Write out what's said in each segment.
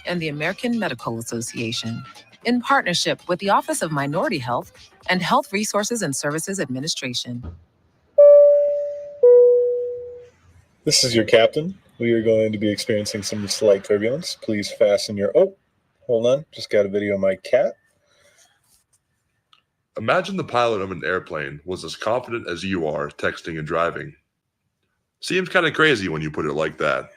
and the American Medical Association, in partnership with the Office of Minority Health and Health Resources and Services Administration. This is your captain. We are going to be experiencing some slight turbulence. Please fasten your... Oh, hold on. Just got a video of my cat. Imagine the pilot of an airplane was as confident as you are texting and driving. Seems kind of crazy when you put it like that.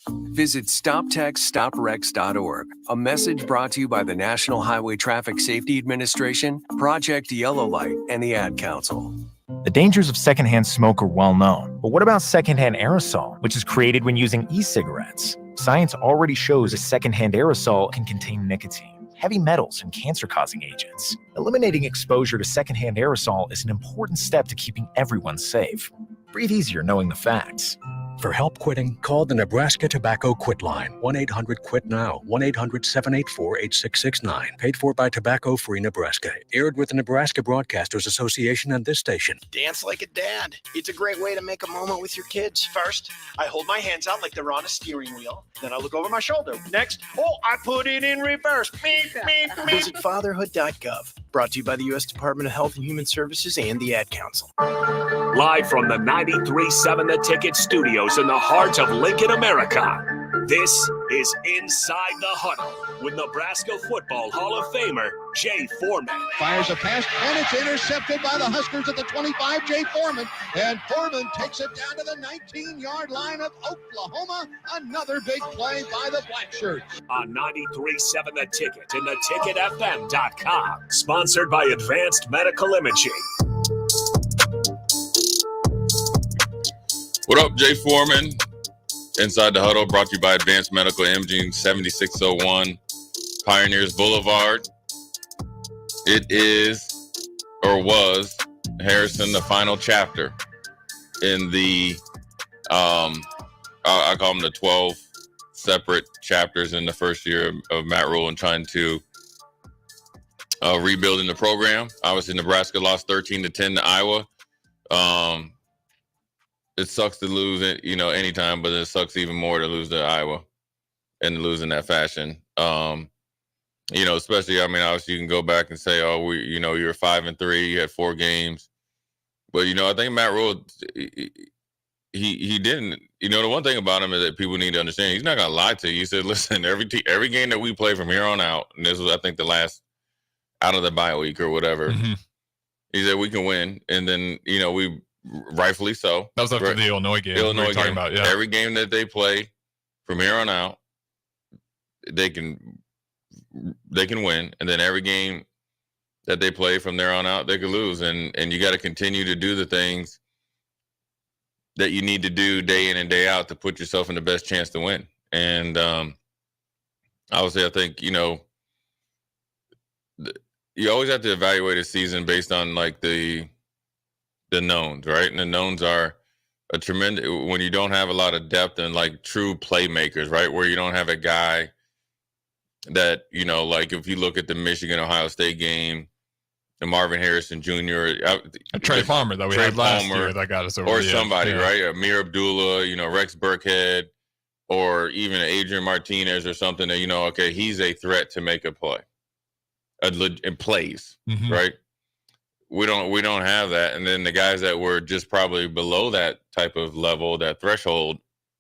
Visit StopTextStopWrecks.org. A message brought to you by the National Highway Traffic Safety Administration, Project Yellow Light, and the Ad Council. The dangers of secondhand smoke are well known. But what about secondhand aerosol, which is created when using e-cigarettes? Science already shows a secondhand aerosol can contain nicotine, heavy metals, and cancer-causing agents. Eliminating exposure to secondhand aerosol is an important step to keeping everyone safe. Breathe easier knowing the facts. For help quitting, call the Nebraska Tobacco Quit Line, 1-800-QUIT-NOW, 1-800-784-8669. Paid for by Tobacco Free Nebraska. Aired with the Nebraska Broadcasters Association and this station. Dance like a dad. It's a great way to make a moment with your kids. First, I hold my hands out like they're on a steering wheel. Then I look over my shoulder. Next, I put it in reverse. Visit fatherhood.gov. Brought to you by the U.S. Department of Health and Human Services and the Ad Council. Live from the 93.7 The Ticket Studios in the heart of Lincoln, America. This is Inside the Huddle with Nebraska Football Hall of Famer Jay Foreman. Fires a pass, and it's intercepted by the Huskers at the 25, Jay Foreman. And Foreman takes it down to the 19-yard line of Oklahoma. Another big play by the Blackshirts. On 93.7 The Ticket and theticketfm.com. Sponsored by Advanced Medical Imaging. What up, Jay Foreman? Inside the Huddle, brought to you by Advanced Medical Imaging, 7601 Pioneers Boulevard. It is, or was, Harrison, the final chapter in the, I call them the 12 separate chapters in the first year of Matt Rule and trying to rebuilding the program. Obviously, Nebraska lost 13-10 to Iowa. It sucks to lose it, anytime, but it sucks even more to lose to Iowa and to lose in that fashion. Especially, obviously you can go back and say, you're 5-3, you had 4 games. But, I think Matt Rule, he didn't, the one thing about him is that people need to understand, he's not going to lie to you. He said, listen, every game that we play from here on out, and this was, I think, the last out of the bye week or whatever, he said we can win. And then, we rightfully so. That was after the Illinois game. Illinois game. About, yeah. Every game that they play from here on out, they can win, and then every game that they play from there on out, they could lose. And you got to continue to do the things that you need to do day in and day out to put yourself in the best chance to win. And obviously, I think you always have to evaluate a season based on like the knowns, right? And the knowns are a tremendous when you don't have a lot of depth and like true playmakers, right? Where you don't have a guy that, like if you look at the Michigan-Ohio State game, the Marvin Harrison Jr., Trey Palmer that we had last year that got us over. Or somebody, right? Amir Abdullah, Rex Burkhead, or even Adrian Martinez or something that, okay, he's a threat to make a play. And plays, right? We don't have that. And then the guys that were just probably below that type of level, that threshold,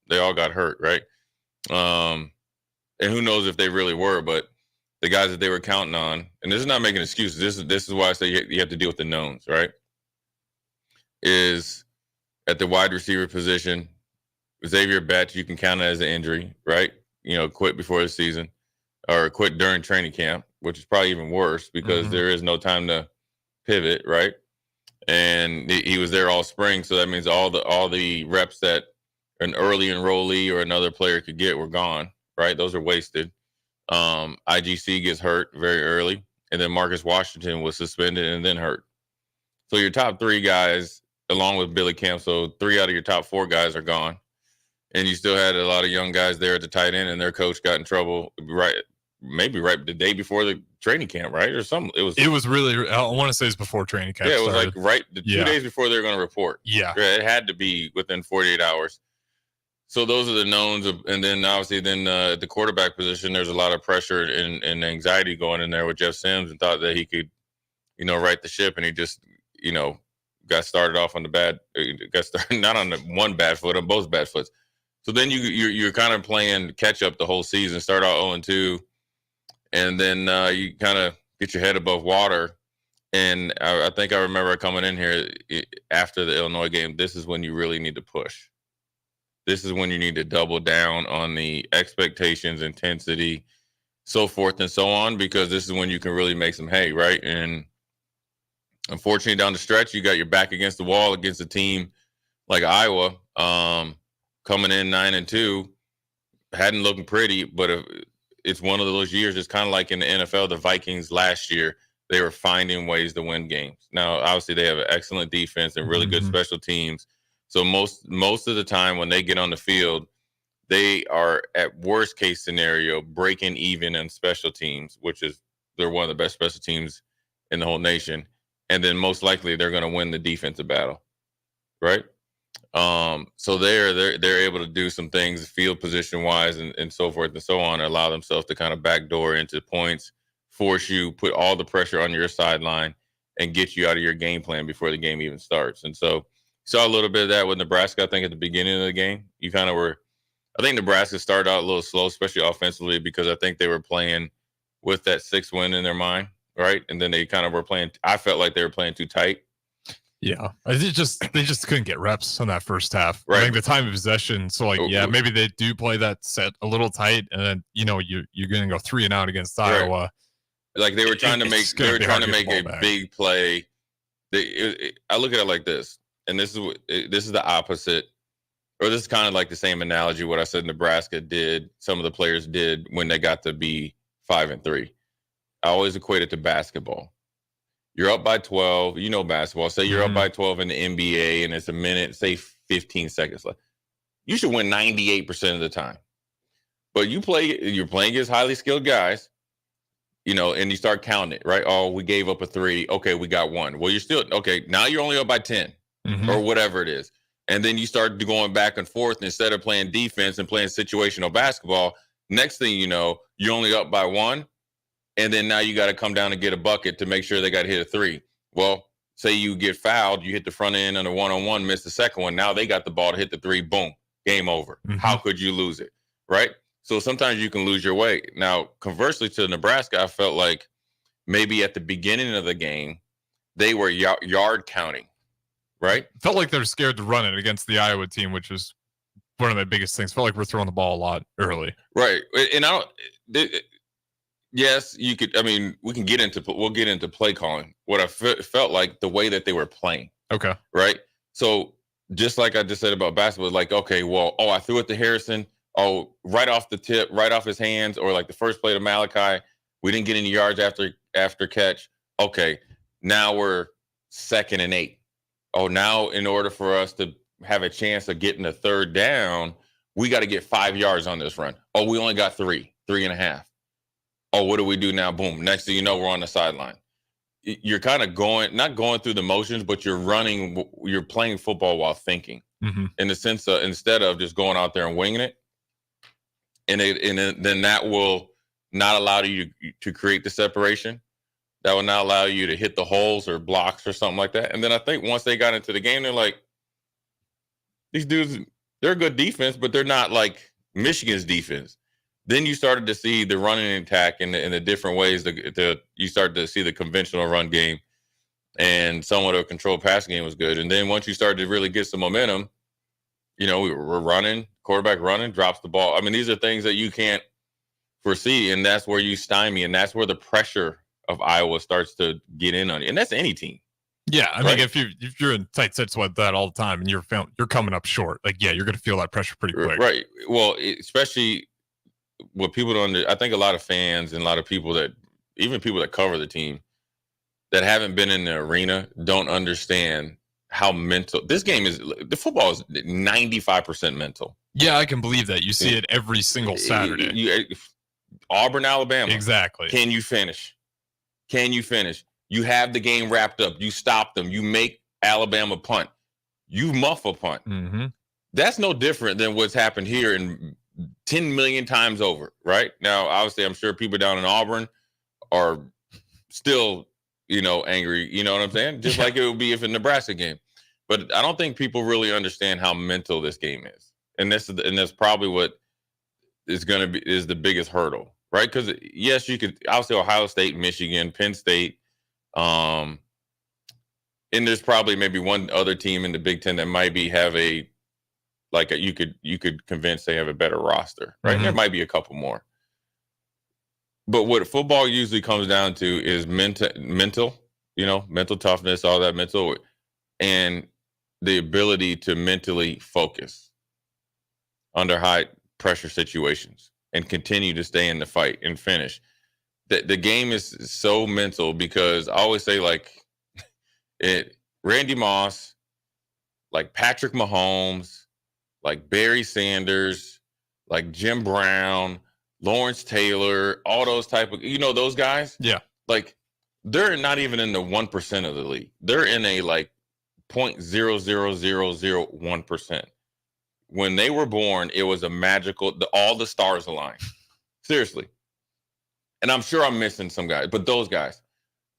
they all got hurt, right? And who knows if they really were, but the guys that they were counting on, and this is not making excuses. This is why I say you have to deal with the knowns, right? Is at the wide receiver position, Xavier Batch, you can count it as an injury, right? Quit before the season or quit during training camp, which is probably even worse because there is no time to pivot, right? And he was there all spring, so that means all the reps that an early enrollee or another player could get were gone, right? Those are wasted. IGC gets hurt very early, and then Marcus Washington was suspended and then hurt. So your top 3 guys, along with Billy Camp, so 3 out of your top 4 guys are gone, and you still had a lot of young guys there at the tight end, and their coach got in trouble maybe right the day before the training camp, right? Or something. It was really, I want to say it's before training camp. Yeah, it was started. like 2 days before they were going to report. Yeah. It had to be within 48 hours. So those are the knowns, and then obviously the quarterback position, there's a lot of pressure and anxiety going in there with Jeff Sims, and thought that he could, right the ship, and he just, got started off on not on the one bad foot, on both bad foots. So then you're kind of playing catch up the whole season, start out 0-2, and then you kind of get your head above water. And I think I remember coming in here after the Illinois game. This is when you really need to push. This is when you need to double down on the expectations, intensity, so forth and so on, because this is when you can really make some hay, right? And unfortunately, down the stretch, you got your back against the wall against a team like Iowa, coming in 9-2, hadn't looking pretty, but it's one of those years. It's kind of like in the NFL, the Vikings last year. They were finding ways to win games. Now, obviously, they have an excellent defense and really good special teams. So most of the time when they get on the field, they are at worst case scenario breaking even in special teams, which is they're one of the best special teams in the whole nation. And then most likely they're going to win the defensive battle, right? So they're able to do some things field position wise and so forth and so on, and allow themselves to kind of backdoor into points, force you, put all the pressure on your sideline, and get you out of your game plan before the game even starts. And so saw a little bit of that with Nebraska. I think at the beginning of the game, I think Nebraska started out a little slow, especially offensively, because I think they were playing with that 6th win in their mind, right? And then they kind of were playing. I felt like they were playing too tight. Yeah, they just couldn't get reps on that first half. Right. I think the time of possession. So maybe they do play that set a little tight, and then you're going to go 3 and out against Iowa. Like they were trying to make a big play. I look at it like this. And this is the opposite, or this is kind of like the same analogy what I said Nebraska did, some of the players did when they got to be 5-3. I always equate it to basketball. You're up by 12, basketball. Say you're up by 12 in the NBA and it's a minute, say 15 seconds left. You should win 98% of the time. But you're playing against highly skilled guys, and you start counting it, right? Oh, we gave up a 3. Okay, we got 1. Well, you're still, okay, now you're only up by 10. Or whatever it is. And then you start going back and forth instead of playing defense and playing situational basketball. Next thing you know, you're only up by 1. And then now you got to come down and get a bucket to make sure they got to hit a 3. Well, say you get fouled, you hit the front end on a 1-on-1, miss the second one. Now they got the ball to hit the 3. Boom, game over. How could you lose it? Right? So sometimes you can lose your way. Now, conversely to Nebraska, I felt like maybe at the beginning of the game, they were yard counting. Right? Felt like they're scared to run it against the Iowa team, which is one of the biggest things. Felt like we're throwing the ball a lot early. Right. And yes, you could. I mean, we'll get into play calling. What I felt like the way that they were playing. Okay. Right. So just like I just said about basketball, like, okay, well, I threw it to Harrison. Oh, right off the tip, right off his hands, or like the first play to Malachi. We didn't get any yards after catch. Okay. Now we're 2nd and 8. Oh, now in order for us to have a chance of getting a 3rd down, we got to get 5 yards on this run. Oh, we only got 3.5. Oh, what do we do now? Boom. Next thing you know, we're on the sideline. You're kind of not going through the motions, but you're playing football while thinking in the sense of instead of just going out there and winging it. And then that will not allow you to create the separation. That will not allow you to hit the holes or blocks or something like that. And then I think once they got into the game, they're like, these dudes, they're a good defense, but they're not like Michigan's defense. Then you started to see the running attack in the different ways. You started to see the conventional run game and somewhat of a controlled passing game was good. And then once you started to really get some momentum, we were running, quarterback running, drops the ball. I mean, these are things that you can't foresee, and that's where you stymie, and that's where the pressure of Iowa starts to get in on you, and that's any team. Yeah, I mean, if you're in tight sets with that all the time, and you're coming up short, you're going to feel that pressure pretty quick, right? Well, especially what people don't. I think a lot of fans and a lot of people even people that cover the team that haven't been in the arena don't understand how mental this game is. The football is 95% mental. Yeah, I can believe that. You see it every single Saturday. Auburn, Alabama. Exactly. Can you finish? You have the game wrapped up. You stop them. You make Alabama punt. You muff a punt. That's no different than what's happened here in 10 million times over, right? Now, obviously, I'm sure people down in Auburn are still, angry. You know what I'm saying? Just like it would be if a Nebraska game. But I don't think people really understand how mental this game is, and that's probably what is the biggest hurdle, right? Because yes, you could obviously Ohio State, Michigan, Penn State, and there's probably maybe one other team in the Big Ten that might have you could convince they have a better roster, right? Mm-hmm. There might be a couple more. But what football usually comes down to is mental toughness, all that mental, and the ability to mentally focus under high pressure situations and continue to stay in the fight and finish. The game is so mental because I always say Randy Moss, like Patrick Mahomes, like Barry Sanders, like Jim Brown, Lawrence Taylor, all those type of, those guys. Yeah. Like they're not even in the 1% of the league. They're in a 0.00001%. When they were born, it was a magical, all the stars aligned. Seriously. And I'm sure I'm missing some guys, but those guys,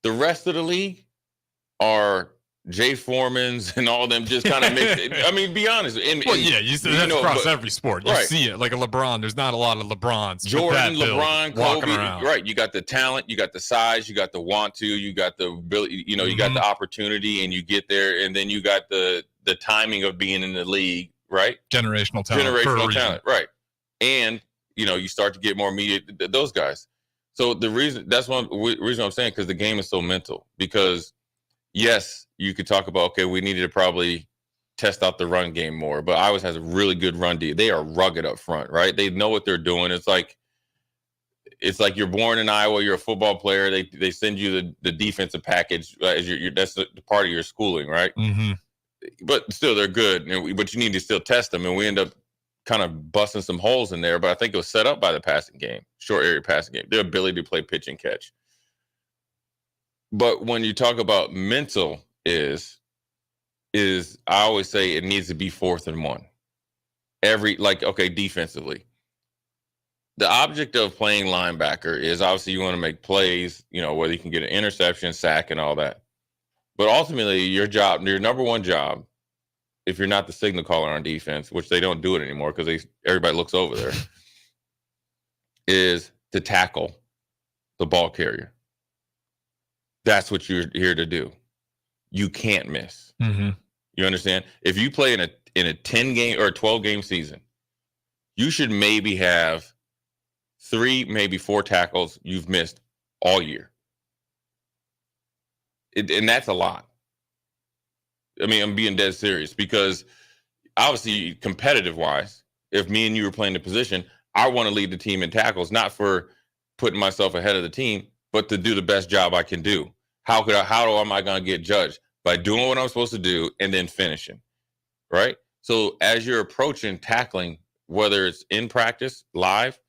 the rest of the league are Jay Foreman's and all them just kind of mixed. I mean, be honest. You see that's across every sport. You see it like a LeBron. There's not a lot of LeBrons. Jordan, LeBron, Kobe. Right. You got the talent, you got the size, you got the want to, you got the ability, you got the opportunity, and you get there, and then you got the timing of being in the league, right? Generational talent. Right. And you start to get more media. Those guys. So that's one reason I'm saying, because the game is so mental. Because yes, you could talk about, okay, we needed to probably test out the run game more, but Iowa has a really good run D. They are rugged up front, right? They know what they're doing. It's like you're born in Iowa, you're a football player. They send you the defensive package as that's the part of your schooling, right? Mm-hmm. But still, they're good. But you need to still test them, and we end up kind of busting some holes in there. But I think it was set up by the passing game, short area passing game, their ability to play pitch and catch. But when you talk about mental, is I always say it needs to be 4th and 1. Defensively. The object of playing linebacker is obviously you want to make plays, whether you can get an interception, sack, and all that. But ultimately, your number one job, if you're not the signal caller on defense, which they don't do it anymore because everybody looks over there, is to tackle the ball carrier. That's what you're here to do. You can't miss. Mm-hmm. You understand? If you play in a 10 game or a 12 game season, you should maybe have 3, maybe 4 tackles you've missed all year. And that's a lot. I mean, I'm being dead serious because obviously competitive wise, if me and you were playing the position, I want to lead the team in tackles, not for putting myself ahead of the team, but to do the best job I can do. How am I going to get judged? By doing what I'm supposed to do and then finishing, right? So as you're approaching tackling, whether it's in practice, live,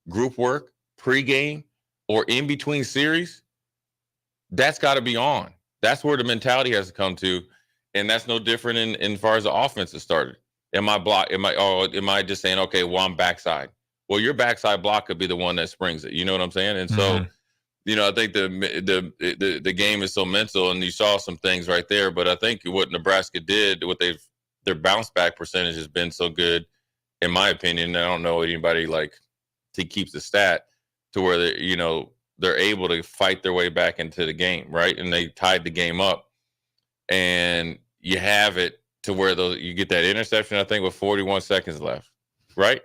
group work, pregame, or in between series, that's got to be on. That's where the mentality has to come to, and that's no different in far as the offense has started. Am I just saying, okay, well, I'm backside? Well, your backside block could be the one that springs it. You know what I'm saying? And so, I think the game is so mental, and you saw some things right there. But I think what Nebraska did, their bounce back percentage has been so good, in my opinion. I don't know anybody keeps the stat to where they're able to fight their way back into the game, right? And they tied the game up, and you have it to where you get that interception, I think, with 41 seconds left, right?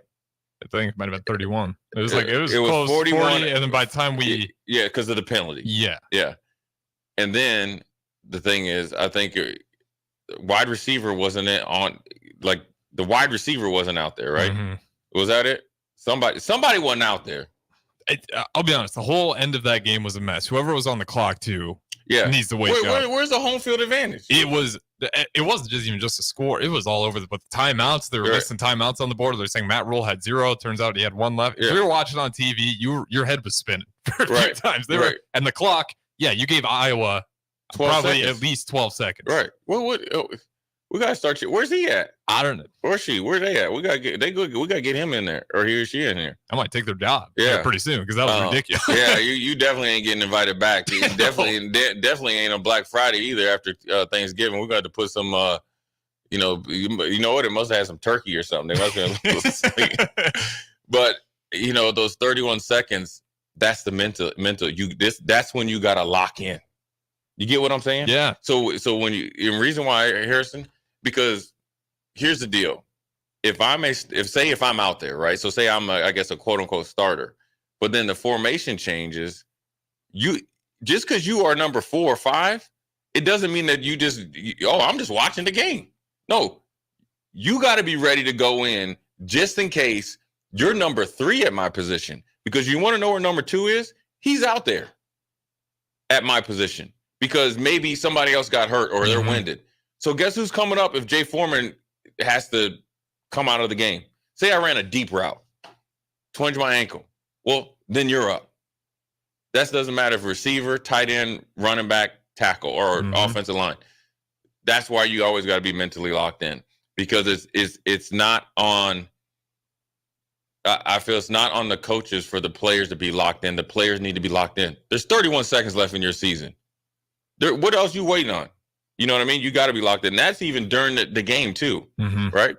I think it might have been 31. It was close, 41, 40, and then by the time because of the penalty. Yeah. And then the thing is, I think wide receiver wasn't the wide receiver wasn't out there, right? Mm-hmm. Was that it? Somebody wasn't out there. I'll be honest. The whole end of that game was a mess. Whoever was on the clock too, needs to wake up. Where's the home field advantage? It wasn't just a score. It was all over the timeouts. They were listing timeouts on the board. They're saying Matt Rule had 0. Turns out he had 1 left. If we were watching on TV, your head was spinning for a few times. And the clock. Yeah, you gave Iowa probably seconds. At least 12 seconds. Right. Well, We gotta start. Where's he at? I don't know. Where's she? Where they at? We gotta get him in there, or he or she in here. I might take their job. Yeah, pretty soon because that was ridiculous. Yeah, you definitely ain't getting invited back. You definitely ain't on Black Friday either. After Thanksgiving, we got to put some. You know what? It must have had some turkey or something. They must have been a little sweet. But those 31 seconds. That's the mental. That's when you gotta lock in. You get what I'm saying? Yeah. So when the reason why, Harrison, because here's the deal. If I'm out there, right? So say I'm a quote unquote starter, but then the formation changes, just because you are number 4 or 5, it doesn't mean that I'm just watching the game. No, you got to be ready to go in just in case you're number 3 at my position, because you want to know where number 2 is? He's out there at my position. Because maybe somebody else got hurt or they're winded. So guess who's coming up if Jay Foreman has to come out of the game? Say I ran a deep route, twinged my ankle. Well, then you're up. That doesn't matter if receiver, tight end, running back, tackle, or offensive line. That's why you always got to be mentally locked in, because it's not on. I feel it's not on the coaches for the players to be locked in. The players need to be locked in. There's 31 seconds left in your season. What else you waiting on? You know what I mean? You got to be locked in. That's even during the game too, right?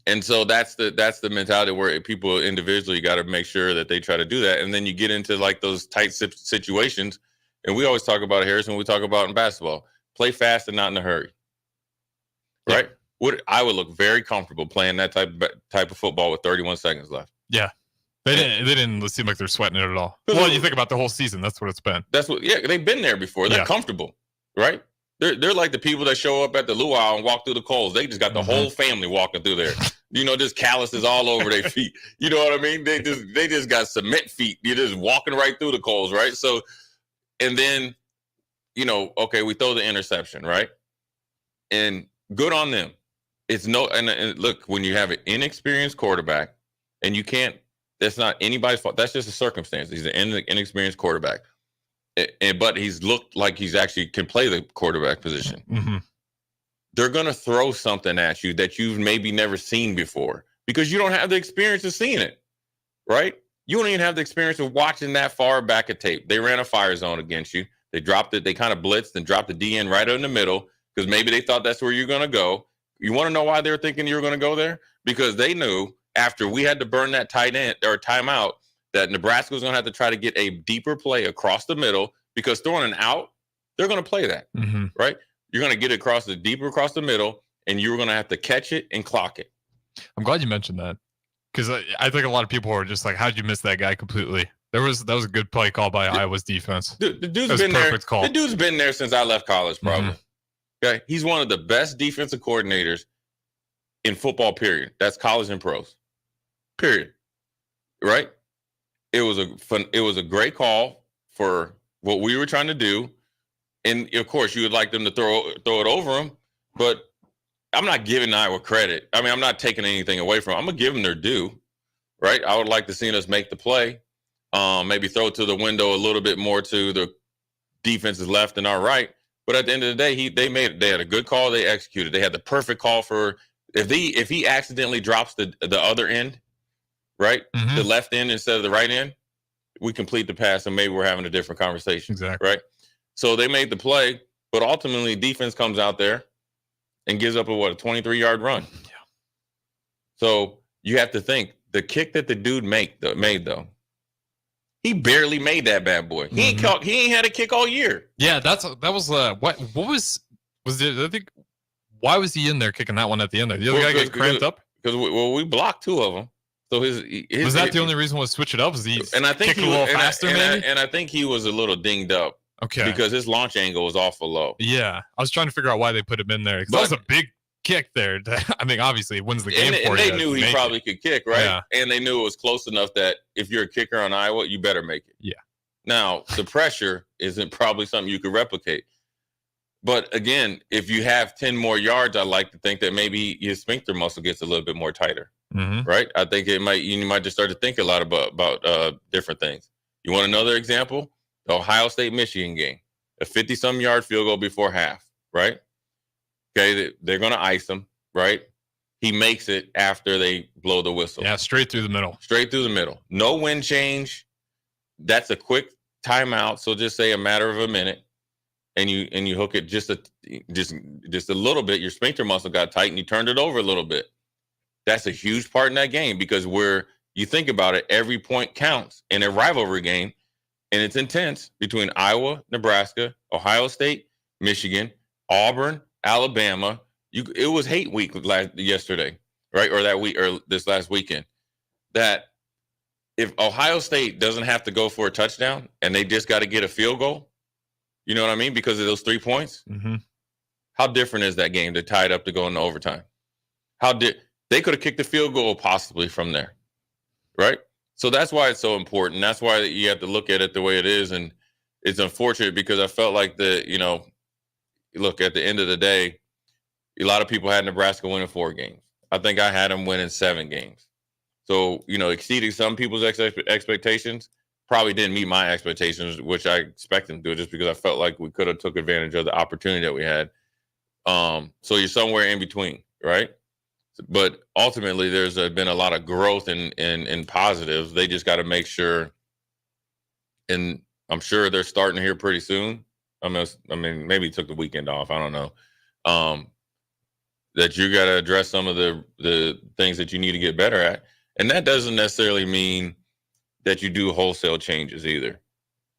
And so that's the mentality where people individually got to make sure that they try to do that. And then you get into like those tight situations. And we always talk about, Harrison, we talk about in basketball, play fast and not in a hurry, right? I would look very comfortable playing that type of football with 31 seconds left. Yeah. They didn't seem like they're sweating it at all. Well, you think about the whole season. That's what it's been. They've been there before. They're comfortable, right? They're like the people that show up at the luau and walk through the coals. They just got the whole family walking through there. Just calluses all over their feet. You know what I mean? They just got cement feet. You're just walking right through the coals, right? So, and then, okay, we throw the interception, right? And good on them. It's and look, when you have an inexperienced quarterback and you can't, that's not anybody's fault. That's just a circumstance. He's an inexperienced quarterback. But he's looked like he's actually can play the quarterback position. They're going to throw something at you that you've maybe never seen before because you don't have the experience of seeing it, right? You don't even have the experience of watching that far back of tape. They ran a fire zone against you. They dropped it. They kind of blitzed and dropped the DN right in the middle because maybe they thought that's where you're going to go. You want to know why they were thinking you were going to go there? Because they knew after we had to burn that tight end or timeout that Nebraska was going to have to try to get a deeper play across the middle because throwing an out, they're going to play that, right? You're going to get it deeper across the middle, and you're going to have to catch it and clock it. I'm glad you mentioned that because I think a lot of people are just like, how'd you miss that guy completely? That was a good play call by Iowa's defense. The dude's been there. Call. The dude's been there since I left college, probably. Okay, he's one of the best defensive coordinators in football, period. That's college and pros, period. Right? It was a great call for what we were trying to do. And, of course, you would like them to throw it over them. But I'm not giving Iowa credit. I mean, I'm not taking anything away from them. I'm going to give them their due, right? I would like to see us make the play, maybe throw it to the window a little bit more to the defense's left and our right. But at the end of the day, they had a good call. They executed. They had the perfect call for if he accidentally drops the other end, right, the left end instead of the right end, we complete the pass and maybe we're having a different conversation. Exactly. Right. So they made the play, but ultimately defense comes out there and gives up a 23-yard run. Yeah. So you have to think the kick that the dude made though. He barely made that bad boy. He ain't had a kick all year. Yeah, that was what was it? I think why was he in there kicking that one at the end there? The other guy got cramped up because we blocked 2 of them. So his was that the only reason was switch it up? Was he and I think a little faster maybe? And I think he was a little dinged up. Okay, because his launch angle was awful low. Yeah, I was trying to figure out why they put him in there because that was a big kick there. I mean, obviously it wins the game for you. And they knew he probably could kick, right? Yeah. And they knew it was close enough that if you're a kicker on Iowa, you better make it. Yeah. Now, the pressure isn't probably something you could replicate. But again, if you have 10 more yards, I like to think that maybe your sphincter muscle gets a little bit more tighter, right? I think you might just start to think a lot about different things. You want another example? The Ohio State-Michigan game, a 50-some yard field goal before half, right? Okay, they're going to ice him, right? He makes it after they blow the whistle. Yeah, straight through the middle. Straight through the middle. No wind change. That's a quick timeout. So just say a matter of a minute, and you hook it just a little bit. Your sphincter muscle got tight, and you turned it over a little bit. That's a huge part in that game because you think about it, every point counts in a rivalry game, and it's intense between Iowa, Nebraska, Ohio State, Michigan, Auburn, Alabama. It was hate week yesterday, right? Or that week, or this last weekend. That if Ohio State doesn't have to go for a touchdown and they just got to get a field goal, you know what I mean? Because of those 3 points. Mm-hmm. How different is that game to tie it up to go into overtime? They could have kicked the field goal possibly from there, right? So that's why it's so important. That's why you have to look at it the way it is. And it's unfortunate because I felt like look, at the end of the day, a lot of people had Nebraska winning 4 games. I think I had them winning 7 games. So, exceeding some people's expectations, probably didn't meet my expectations, which I expect them to do just because I felt like we could have took advantage of the opportunity that we had. So you're somewhere in between, right? But ultimately, there's been a lot of growth in positives. They just got to make sure, and I'm sure they're starting here pretty soon. I mean, maybe took the weekend off. I don't know. That you got to address some of the things that you need to get better at. And that doesn't necessarily mean that you do wholesale changes either.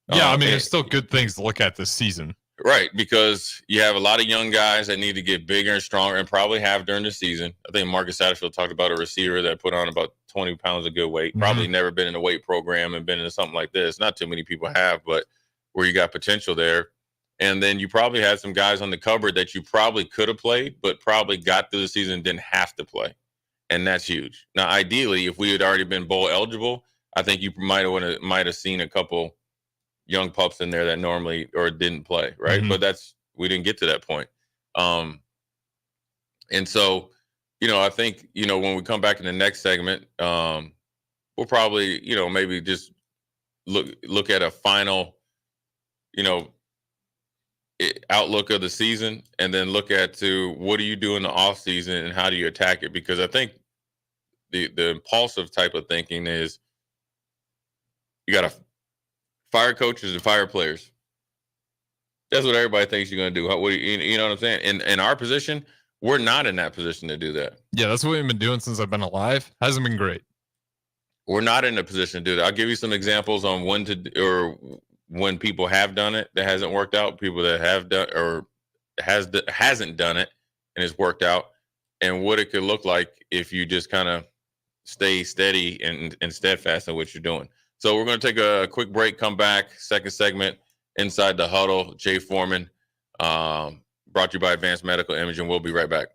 Yeah, there's still good things to look at this season. Right, because you have a lot of young guys that need to get bigger and stronger and probably have during the season. I think Marcus Satterfield talked about a receiver that put on about 20 pounds of good weight, probably never been in a weight program and been in something like this. Not too many people have, but where you got potential there. And then you probably had some guys on the cupboard that you probably could have played, but probably got through the season and didn't have to play. And that's huge. Now, ideally, if we had already been bowl eligible, I think you might have seen a couple young pups in there that normally or didn't play, right? Mm-hmm. But we didn't get to that point. And so, I think, when we come back in the next segment, we'll probably, maybe just look at a final, outlook of the season, and then look at what do you do in the off season and how do you attack it? Because I think the impulsive type of thinking is you got to fire coaches and fire players. That's what everybody thinks you're going to do. You know what I'm saying? In our position, we're not in that position to do that. Yeah, that's what we've been doing since I've been alive. Hasn't been great. We're not in a position to do that. I'll give you some examples on when people have done it that hasn't worked out, people that have done or hasn't done it and it's worked out, and what it could look like if you just kind of stay steady and steadfast in what you're doing. So we're going to take a quick break, come back, second segment, Inside the Huddle, Jay Foreman, brought to you by Advanced Medical Imaging. We'll be right back.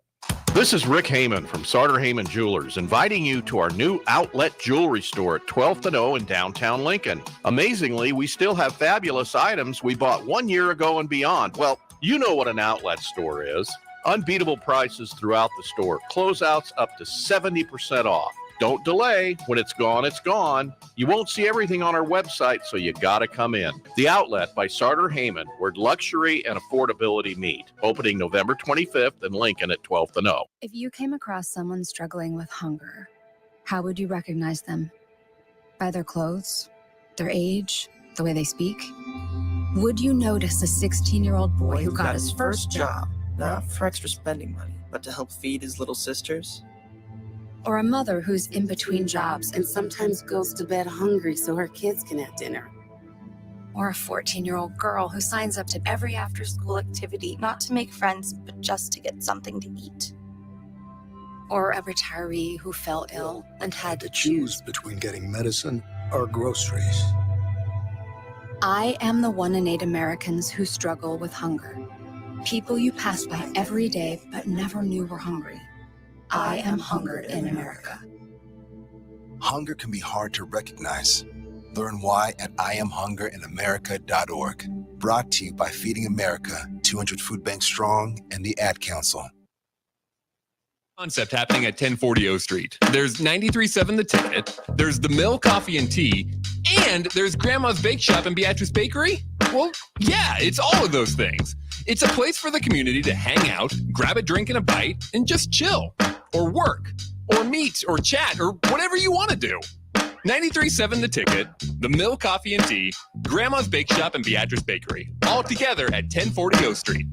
This is Rick Heyman from Sartor Heyman Jewelers, inviting you to our new outlet jewelry store at 12th and O in downtown Lincoln. Amazingly, we still have fabulous items we bought 1 year ago and beyond. Well, you know what an outlet store is. Unbeatable prices throughout the store. Closeouts up to 70% off. Don't delay. When it's gone, it's gone. You won't see everything on our website, so you gotta come in. The Outlet by Sartor Heyman, where luxury and affordability meet. Opening November 25th in Lincoln at 12th and O. If you came across someone struggling with hunger, how would you recognize them? By their clothes, their age, the way they speak? Would you notice a 16-year-old boy who got his first job, not for extra spending money, but to help feed his little sisters? Or a mother who's in between jobs and sometimes goes to bed hungry so her kids can have dinner? Or a 14-year-old girl who signs up to every after-school activity, not to make friends, but just to get something to eat? Or a retiree who fell ill and had to choose between getting medicine or groceries. I am the 1 in 8 Americans who struggle with hunger. People you pass by every day but never knew were hungry. I am hunger in America. Hunger can be hard to recognize. Learn why at IamHungerInAmerica.org. Brought to you by Feeding America, 200 Food Banks Strong, and the Ad Council. Concept happening at 1040 O Street. There's 93.7 The Ticket. There's The Mill Coffee and Tea. And there's Grandma's Bake Shop and Beatrice Bakery. Well, yeah, it's all of those things. It's a place for the community to hang out, grab a drink and a bite, and just chill, or work, or meet, or chat, or whatever you want to do. 93.7 The Ticket, The Mill Coffee and Tea, Grandma's Bake Shop, and Beatrice Bakery, all together at 1040 O Street.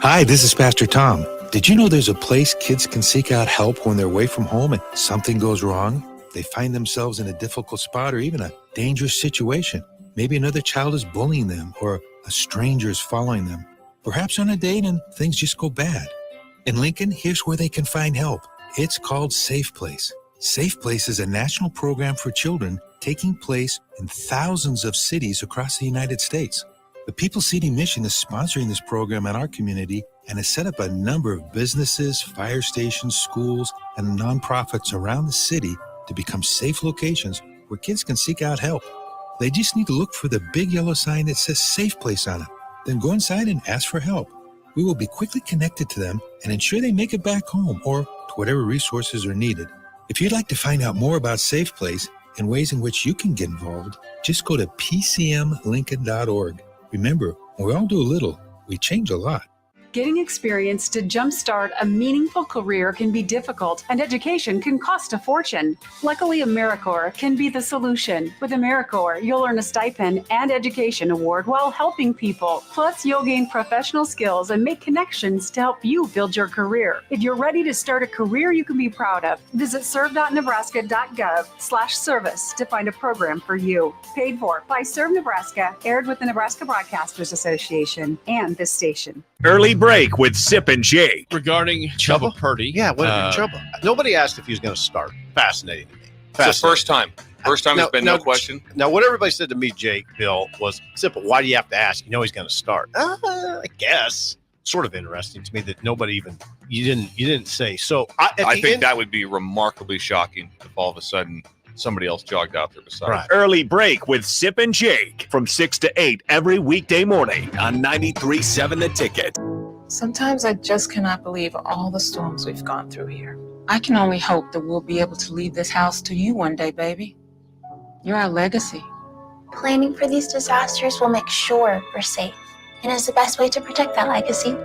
Hi, this is Pastor Tom. Did you know there's a place kids can seek out help when they're away from home and something goes wrong? They find themselves in a difficult spot or even a dangerous situation. Maybe another child is bullying them or a stranger is following them. Perhaps on a date and things just go bad. In Lincoln, here's where they can find help. It's called Safe Place. Safe Place is a national program for children taking place in thousands of cities across the United States. The People City Mission is sponsoring this program in our community and has set up a number of businesses, fire stations, schools, and nonprofits around the city to become safe locations where kids can seek out help. They just need to look for the big yellow sign that says Safe Place on it. Then go inside and ask for help. We will be quickly connected to them and ensure they make it back home or to whatever resources are needed. If you'd like to find out more about Safe Place and ways in which you can get involved, just go to pcmlincoln.org. Remember, when we all do a little, we change a lot. Getting experience to jumpstart a meaningful career can be difficult, and education can cost a fortune. Luckily, AmeriCorps can be the solution. With AmeriCorps, you'll earn a stipend and education award while helping people. Plus, you'll gain professional skills and make connections to help you build your career. If you're ready to start a career you can be proud of, visit serve.nebraska.gov/service to find a program for you. Paid for by Serve Nebraska, aired with the Nebraska Broadcasters Association and this station. Early break with Sip and Jake. Regarding Chubba Purdy. Yeah, what Chubba? Nobody asked if he was going to start. Fascinating to me. It's the first time. First time, there's been no question. Now, what everybody said to me, Jake, Bill, was, Sip, why do you have to ask? You know he's going to start. I guess. Sort of interesting to me that nobody even, you didn't say. So I think that would be remarkably shocking if all of a sudden somebody else jogged out there beside him. Early break with Sip and Jake from 6 to 8 every weekday morning on 93.7 The Ticket. Sometimes I just cannot believe all the storms we've gone through here. I can only hope that we'll be able to leave this house to you one day, baby. You're our legacy. Planning for these disasters will make sure we're safe, and is the best way to protect that legacy.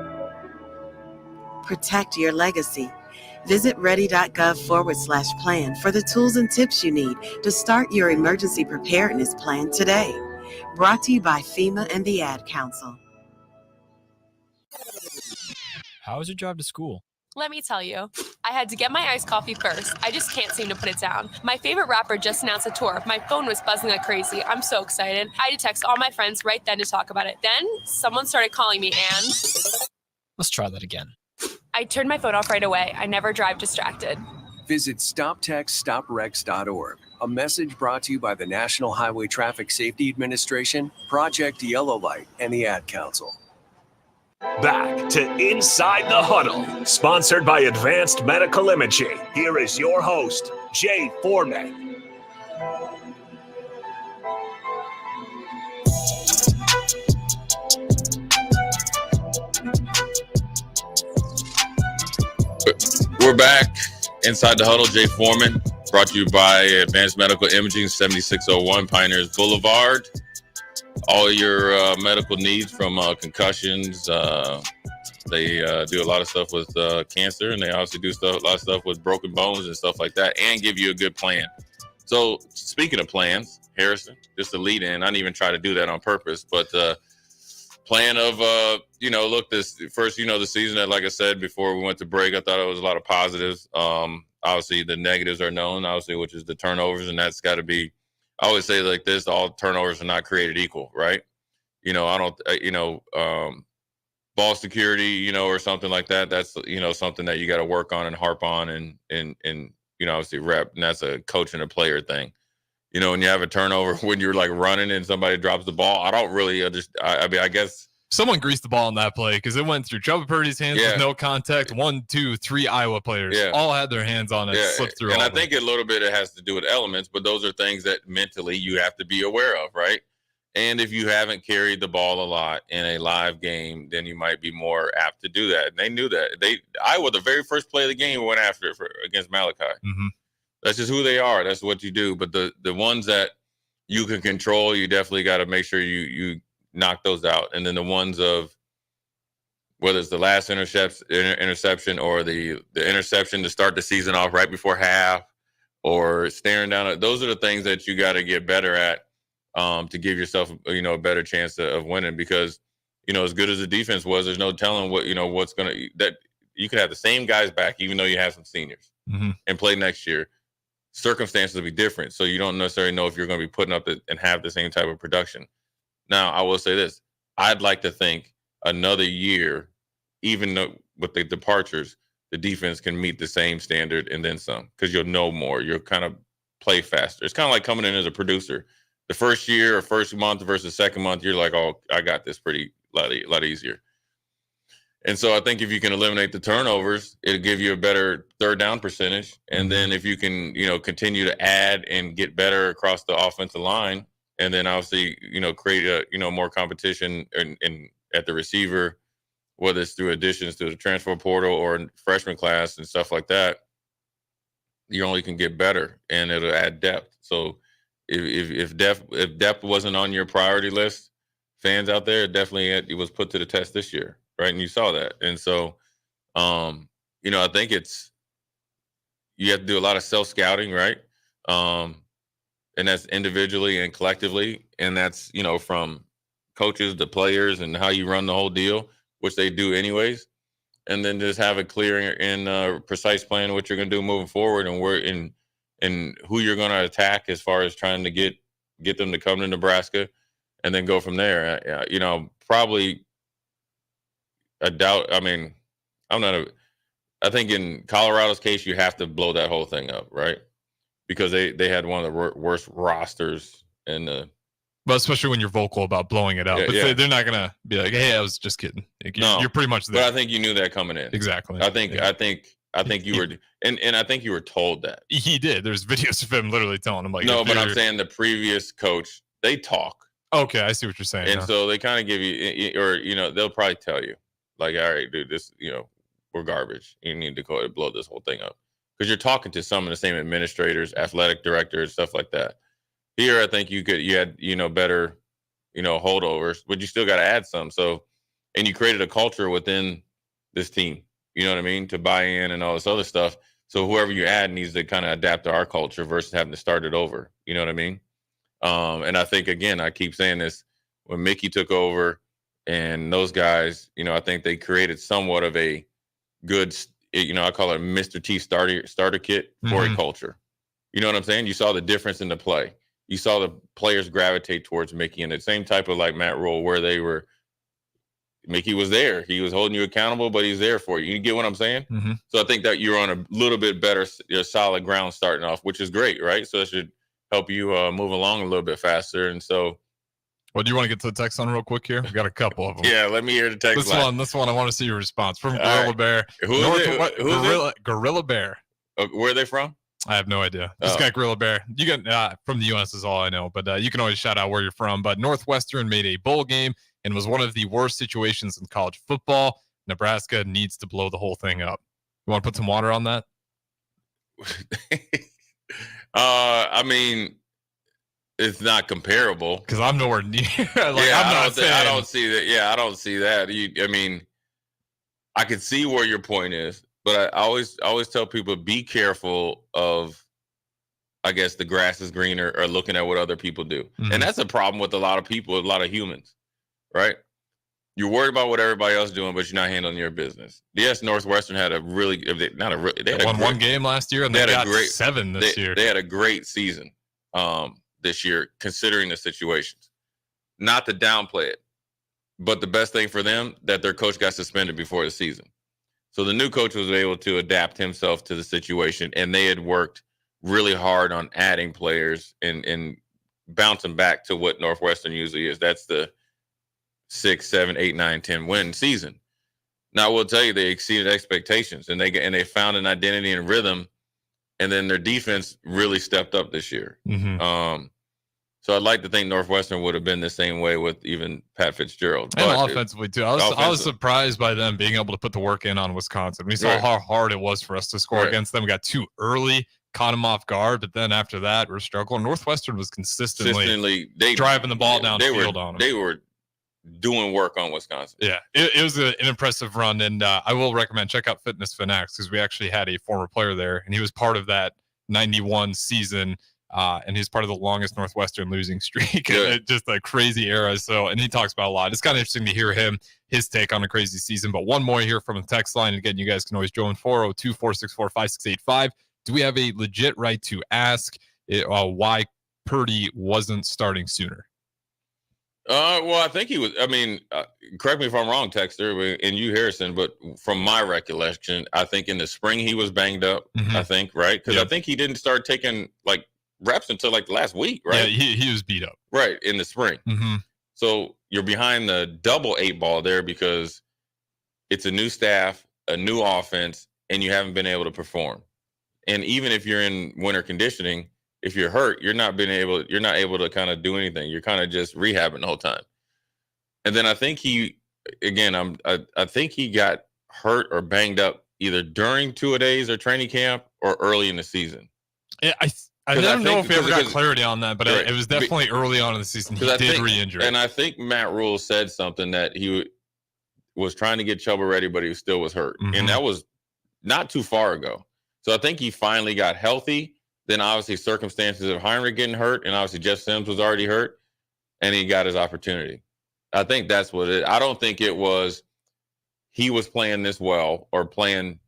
Protect your legacy. Visit ready.gov/plan for the tools and tips you need to start your emergency preparedness plan today. Brought to you by FEMA and the Ad Council. How is your drive to school? Let me tell you, I had to get my iced coffee first. I just can't seem to put it down. My favorite rapper just announced a tour. My phone was buzzing like crazy. I'm so excited. I had to text all my friends right then to talk about it. Then someone started calling me and... Let's try that again. I turned my phone off right away. I never drive distracted. Visit StopTextStopWrecks.org. A message brought to you by the National Highway Traffic Safety Administration, Project Yellow Light, and the Ad Council. Back to Inside the Huddle, sponsored by Advanced Medical Imaging. Here is your host, Jay Foreman. We're back. Inside the Huddle, Jay Foreman, brought to you by Advanced Medical Imaging, 7601 Pioneers Boulevard. All your medical needs, from concussions. They do a lot of stuff with cancer, and they also do a lot of stuff with broken bones and stuff like that, and give you a good plan. So speaking of plans, Harrison, just to lead in, I didn't even try to do that on purpose, but plan of, look, this first, the season that, like I said, before we went to break, I thought it was a lot of positives. Obviously the negatives are known, obviously, which is the turnovers, and that's got to be, I always say like this, all turnovers are not created equal, right? Ball security, or something like that. That's, something that you got to work on and harp on and obviously rep. And that's a coach and a player thing. When you have a turnover, when you're like running and somebody drops the ball, I don't really understand. I guess someone greased the ball on that play because it went through Chubba Purdy's hands with no contact. 1, 2, 3 Iowa players all had their hands on it, slipped through. And I think a little bit it has to do with elements, but those are things that mentally you have to be aware of, right? And if you haven't carried the ball a lot in a live game, then you might be more apt to do that. And they knew that. Iowa, the very first play of the game, went after it against Malachi. Mm-hmm. That's just who they are. That's what you do. But the ones that you can control, you definitely got to make sure you knock those out. And then the ones of whether it's the last interception or the interception to start the season off right before half or staring down, those are the things that you got to get better at to give yourself, a better chance of winning. Because, as good as the defense was, there's no telling what's going to, that you could have the same guys back, even though you have some seniors and play next year. Circumstances will be different. So you don't necessarily know if you're going to be putting up and have the same type of production. Now, I will say this. I'd like to think another year, even though with the departures, the defense can meet the same standard and then some, because you'll know more. You'll kind of play faster. It's kind of like coming in as a producer. The first year or first month versus second month, you're like, oh, I got this pretty lot easier. And so I think if you can eliminate the turnovers, it'll give you a better third down percentage. And then if you can, continue to add and get better across the offensive line, and then obviously, create more competition in at the receiver, whether it's through additions to the transfer portal or freshman class and stuff like that, you only can get better, and it'll add depth. So if depth wasn't on your priority list, fans out there, it was put to the test this year. Right. And you saw that. And so, I think you have to do a lot of self-scouting, right? And that's individually and collectively. And that's, from coaches to players and how you run the whole deal, which they do anyways. And then just have a clear and precise plan of what you're going to do moving forward and who you're going to attack as far as trying to get them to come to Nebraska and then go from there. Probably I doubt. I mean, I think in Colorado's case, you have to blow that whole thing up, right? Because they had one of the worst rosters in the. But especially when you're vocal about blowing it up, they're not gonna be like, "Hey, I was just kidding." You're pretty much there. But I think you knew that coming in. Exactly. I think you were, and I think you were told that. He did. There's videos of him literally telling him like. No, but I'm saying the previous coach, they talk. Okay, I see what you're saying. And so they kind of give you, or they'll probably tell you. Like, all right, dude, this, we're garbage. You need to go ahead and blow this whole thing up. Because you're talking to some of the same administrators, athletic directors, stuff like that. Here, I think you had, better, holdovers, but you still got to add some. So, and you created a culture within this team, you know what I mean, to buy in and all this other stuff. So whoever you add needs to kind of adapt to our culture versus having to start it over. You know what I mean? And I think, again, I keep saying this, when Mickey took over, and those guys, I think they created somewhat of a good, I call it Mr. T starter kit for a culture. You know what I'm saying? You saw the difference in the play. You saw the players gravitate towards Mickey in the same type of like Matt Rule where Mickey was there. He was holding you accountable, but he's there for you. You get what I'm saying? Mm-hmm. So I think that you're on a little bit better, solid ground starting off, which is great, right? So that should help you move along a little bit faster. And so, well, do you want to get to the text on real quick here? We've got a couple of them. Yeah, let me hear the text. This one, I want to see your response from Gorilla Bear. Gorilla Bear. Where are they from? I have no idea. This guy, Gorilla Bear. You got from the U.S. is all I know, but you can always shout out where you're from. But Northwestern made a bowl game and was one of the worst situations in college football. Nebraska needs to blow the whole thing up. You want to put some water on that? I mean, it's not comparable because I'm nowhere near. I don't see that. Yeah, I don't see that. I mean, I can see where your point is, but I always tell people, be careful of, I guess, the grass is greener or looking at what other people do. Mm-hmm. And that's a problem with a lot of people, a lot of humans, right? You're worried about what everybody else is doing, but you're not handling your business. Yes, Northwestern had a really, they won one game last year, and they got 7 this year. They had a great season this year, considering the situations. Not to downplay it, but the best thing for them, that their coach got suspended before the season. So the new coach was able to adapt himself to the situation, and they had worked really hard on adding players and bouncing back to what Northwestern usually is. That's the 6, 7, 8, 9, 10 win season. Now, I will tell you, they exceeded expectations, and they found an identity and rhythm, and then their defense really stepped up this year. Mm-hmm. So I'd like to think Northwestern would have been the same way with even Pat Fitzgerald. And offensively, too. I was surprised by them being able to put the work in on Wisconsin. We saw how hard it was for us to score against them. We got too early, caught them off guard, but then after that, we're struggling. Northwestern was consistently driving the ball down the field on them. They were doing work on Wisconsin. Yeah, it was an impressive run, and I will recommend check out Fitness Fanatics because we actually had a former player there, and he was part of that 91 season, and he's part of the longest Northwestern losing streak. Just a crazy era. So, and he talks about a lot. It's kind of interesting to hear his take on a crazy season. But one more here from the text line. Again, you guys can always join 402-464-5685. Do we have a legit right to ask why Purdy wasn't starting sooner? Well, I think he was. I mean, correct me if I'm wrong, Texter, and you, Harrison. But from my recollection, I think in the spring he was banged up. I think, right? Because I think he didn't start taking like reps until like the last week, right? Yeah, he was beat up. Right in the spring. Mm-hmm. So you're behind the double 8 ball there because it's a new staff, a new offense, and you haven't been able to perform. And even if you're in winter conditioning, if you're hurt, you're not able to kind of do anything. You're kind of just rehabbing the whole time. And then I think I think he got hurt or banged up either during 2-a-days or training camp or early in the season. Yeah, I don't know if we ever got clarity on that, but it was definitely early on in the season. He did re-injure. And I think Matt Rule said something that he was trying to get Chuba ready, but he still was hurt. Mm-hmm. And that was not too far ago. So I think he finally got healthy. Then obviously circumstances of Heinrich getting hurt, and obviously Jeff Sims was already hurt, and he got his opportunity. I think that's what it is. I don't think it was he was playing this well or playing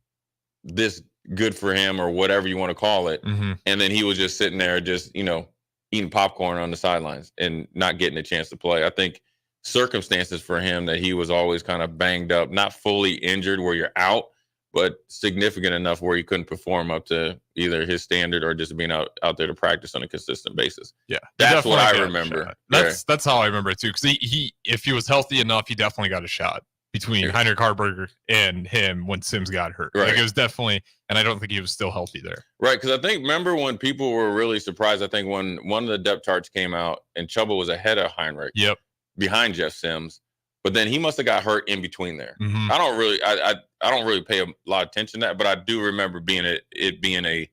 this good for him or whatever you want to call it. Mm-hmm. And then he was just sitting there just, eating popcorn on the sidelines and not getting a chance to play. I think circumstances for him that he was always kind of banged up, not fully injured where you're out, but significant enough where he couldn't perform up to either his standard or just being out there to practice on a consistent basis. Yeah, that's what I remember. That's how I remember it too. Because he if he was healthy enough, he definitely got a shot between Heinrich Harburger and him when Sims got hurt. Right. Like it was definitely, and I don't think he was still healthy there. Right, because remember when people were really surprised, I think when one of the depth charts came out and Chuba was ahead of Heinrich. Yep. Behind Jeff Sims. But then he must have got hurt in between there. Mm-hmm. I don't really pay a lot of attention to that, but I do remember it being a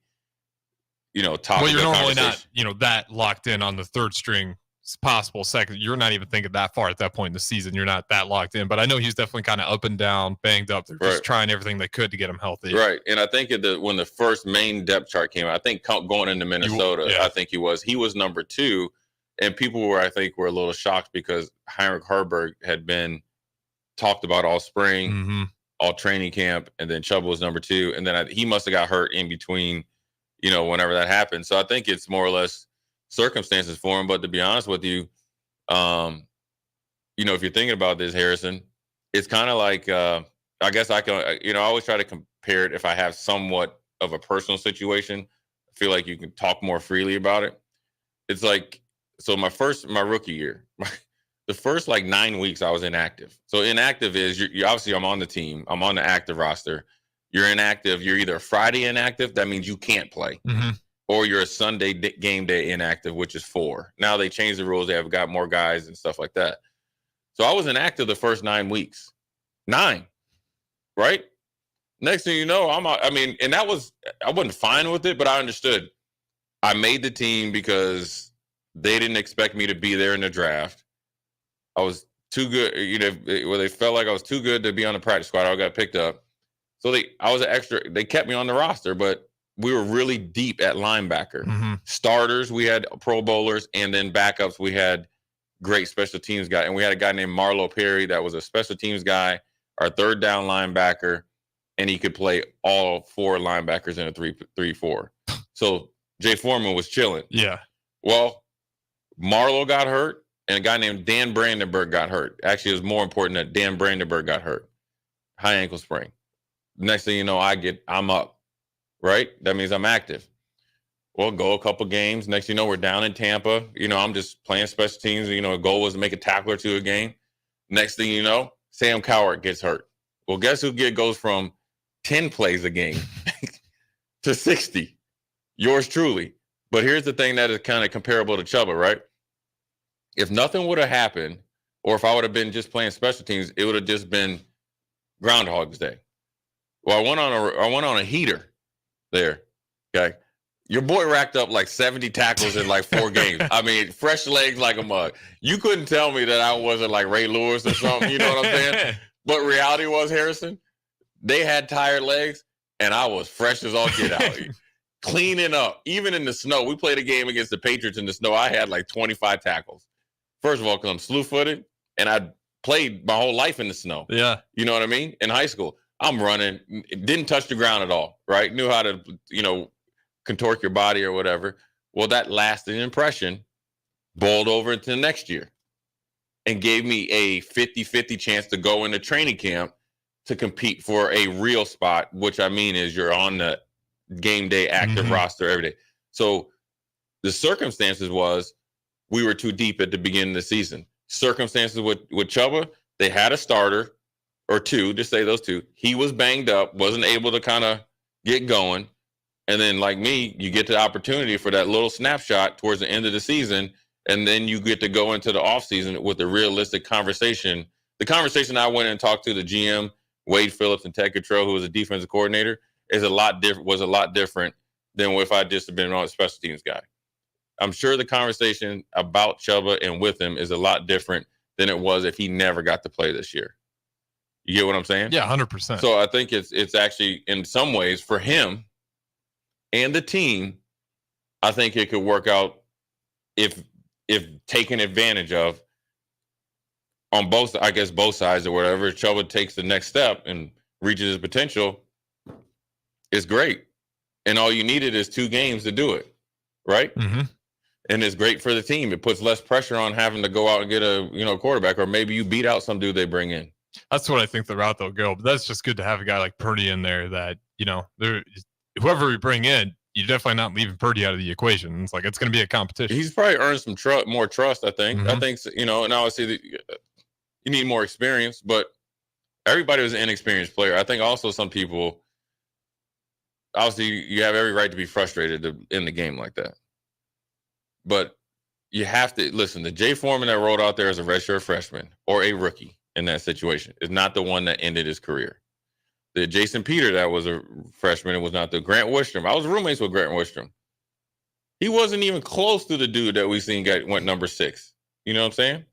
topic. Well, you're normally not, that locked in on the third string possible second. You're not even thinking that far at that point in the season. You're not that locked in. But I know he's definitely kind of up and down, banged up. They're just trying everything they could to get him healthy. Right. And I think when the first main depth chart came out, I think going into Minnesota, I think he was number 2. And people were a little shocked because Heinrich Harburg had been talked about all spring, mm-hmm. all training camp, and then Chuba was number 2. And then he must have got hurt in between, whenever that happened. So I think it's more or less circumstances for him. But to be honest with you, if you're thinking about this, Harrison, it's kind of like, I guess I can, I always try to compare it if I have somewhat of a personal situation. I feel like you can talk more freely about it. It's like, so my rookie year, the first 9 weeks I was inactive. So inactive is you obviously I'm on the team. I'm on the active roster. You're inactive. You're either a Friday inactive. That means you can't play. Mm-hmm. Or you're a Sunday game day inactive, which is 4. Now they changed the rules. They have got more guys and stuff like that. So I was inactive the first 9 weeks. 9, right? Next thing you know, I'm out. And I wasn't fine with it, but I understood. I made the team because they didn't expect me to be there in the draft. I was too good, they felt like I was too good to be on the practice squad. I got picked up. So I was an extra. They kept me on the roster, but we were really deep at linebacker. Mm-hmm. Starters, we had Pro Bowlers, and then backups, we had great special teams guy. And we had a guy named Marlo Perry that was a special teams guy, our third down linebacker, and he could play all 4 linebackers in a 3-4. So Jay Foreman was chilling. Yeah. Well, Marlo got hurt, and a guy named Dan Brandenburg got hurt. Actually, it was more important that Dan Brandenburg got hurt. High ankle sprain. Next thing you know, I'm up, right? That means I'm active. Well, go a couple games. Next thing you know, we're down in Tampa. I'm just playing special teams. A goal was to make a tackle or 2 a game. Next thing you know, Sam Cowart gets hurt. Well, guess who goes from 10 plays a game to 60? Yours truly. But here's the thing that is kind of comparable to Chuba, right? If nothing would have happened, or if I would have been just playing special teams, it would have just been Groundhog's Day. Well, I went on a heater there. Okay. Your boy racked up like 70 tackles in like 4 games. I mean, fresh legs like a mug. You couldn't tell me that I wasn't like Ray Lewis or something. You know what I'm saying? But reality was, Harrison, they had tired legs, and I was fresh as all get out. Cleaning up. Even in the snow. We played a game against the Patriots in the snow. I had like 25 tackles. First of all, because I'm slew-footed, and I played my whole life in the snow. Yeah. You know what I mean? In high school. I'm running. Didn't touch the ground at all, right? Knew how to, contort your body or whatever. Well, that lasting impression boiled over into the next year and gave me a 50-50 chance to go into training camp to compete for a real spot, which I mean is you're on the game day active roster every day. So the circumstances was we were too deep at the beginning of the season. Circumstances with Chuba, they had a starter or two, just say those two. He was banged up, wasn't able to kind of get going. And then, like me, you get the opportunity for that little snapshot towards the end of the season, and then you get to go into the offseason with a realistic conversation. The conversation I went and talked to the GM, Wade Phillips, and Ted Cottrell, who was a defensive coordinator, was a lot different than if I just had been on a special teams guy. I'm sure the conversation about Chuba and with him is a lot different than it was if he never got to play this year. You get what I'm saying? Yeah, 100%. So I think it's actually, in some ways, for him and the team, I think it could work out if taken advantage of on both sides or whatever. If Chuba takes the next step and reaches his potential, it's great. And all you needed is 2 games to do it, right? Mm-hmm. And it's great for the team. It puts less pressure on having to go out and get a quarterback, or maybe you beat out some dude they bring in. That's what I think the route they'll go. But that's just good to have a guy like Purdy in there that, whoever we bring in, you're definitely not leaving Purdy out of the equation. It's like it's going to be a competition. He's probably earned some more trust, I think. I think, and obviously you need more experience, but everybody was an inexperienced player. I think also some people, obviously you have every right to be frustrated in the game like that. But you have to listen, the Jay Foreman that rolled out there as a redshirt freshman or a rookie in that situation is not the one that ended his career. The Jason Peter that was a freshman, it was not the Grant Wistrom. I was roommates with Grant Wistrom. He wasn't even close to the dude that we seen went number 6. You know what I'm saying?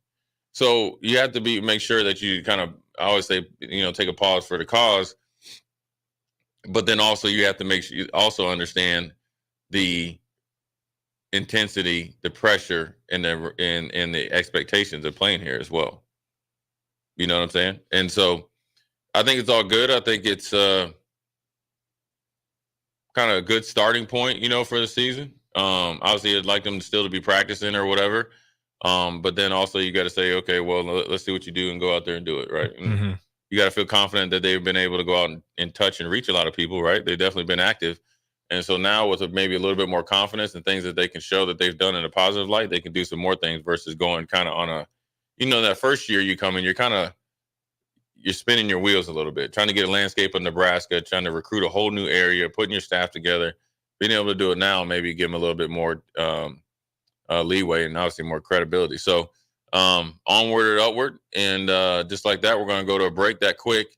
So you have to make sure that you kind of, I always say, take a pause for the cause. But then also you have to make sure you also understand the intensity, the pressure, and the expectations of playing here as well. You know what I'm saying? And so I think it's all good. I think it's kind of a good starting point, for the season. Obviously, I'd like them still to be practicing or whatever. But then also you got to say, okay, well, let's see what you do and go out there and do it, right? And you got to feel confident that they've been able to go out and touch and reach a lot of people, right? They've definitely been active. And so now with maybe a little bit more confidence and things that they can show that they've done in a positive light, they can do some more things versus going kind of on a, that first year you come in, you're spinning your wheels a little bit, trying to get a landscape of Nebraska, trying to recruit a whole new area, putting your staff together. Being able to do it now, maybe give them a little bit more leeway and obviously more credibility. So onward and upward. And just like that, we're going to go to a break that quick.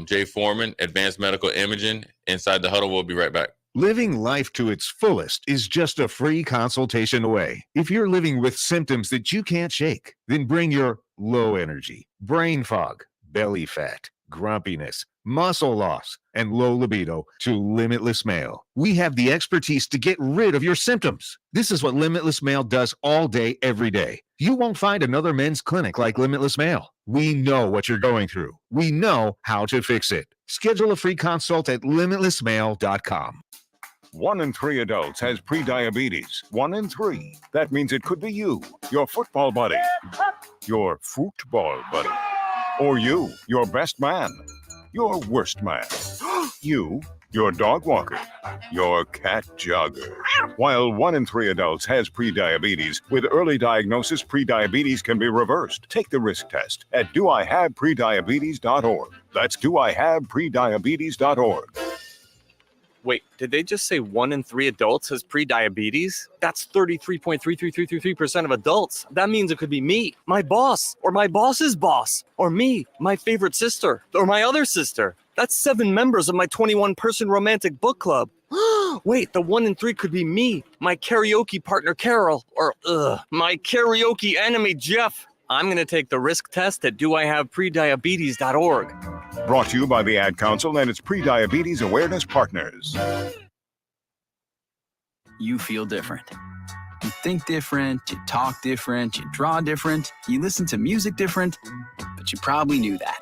Jay Foreman, Advanced Medical Imaging, Inside the Huddle. We'll be right back. Living life to its fullest is just a free consultation away. If you're living with symptoms that you can't shake, then bring your low energy, brain fog, belly fat, grumpiness, muscle loss, and low libido to Limitless Male. We have the expertise to get rid of your symptoms. This is what Limitless Male does all day, every day. You won't find another men's clinic like Limitless Male. We know what you're going through. We know how to fix it. Schedule a free consult at limitlessmale.com. 1 in 3 adults has prediabetes. 1 in 3. That means it could be you, your football buddy, your football buddy, or you, your best man, your worst man, you, your dog walker, your cat jogger. While 1 in 3 adults has prediabetes, with early diagnosis, prediabetes can be reversed. Take the risk test at doihaveprediabetes.org. That's doihaveprediabetes.org. Wait, did they just say 1 in 3 adults has prediabetes? That's 33.33333% of adults. That means it could be me, my boss, or my boss's boss, or me, my favorite sister, or my other sister. That's 7 members of my 21-person romantic book club. Wait, the 1 in 3 could be me, my karaoke partner Carol, or my karaoke enemy Jeff. I'm going to take the risk test at doihaveprediabetes.org. Brought to you by the Ad Council and its pre-diabetes awareness partners. You feel different. You think different, you talk different, you draw different, you listen to music different, but you probably knew that.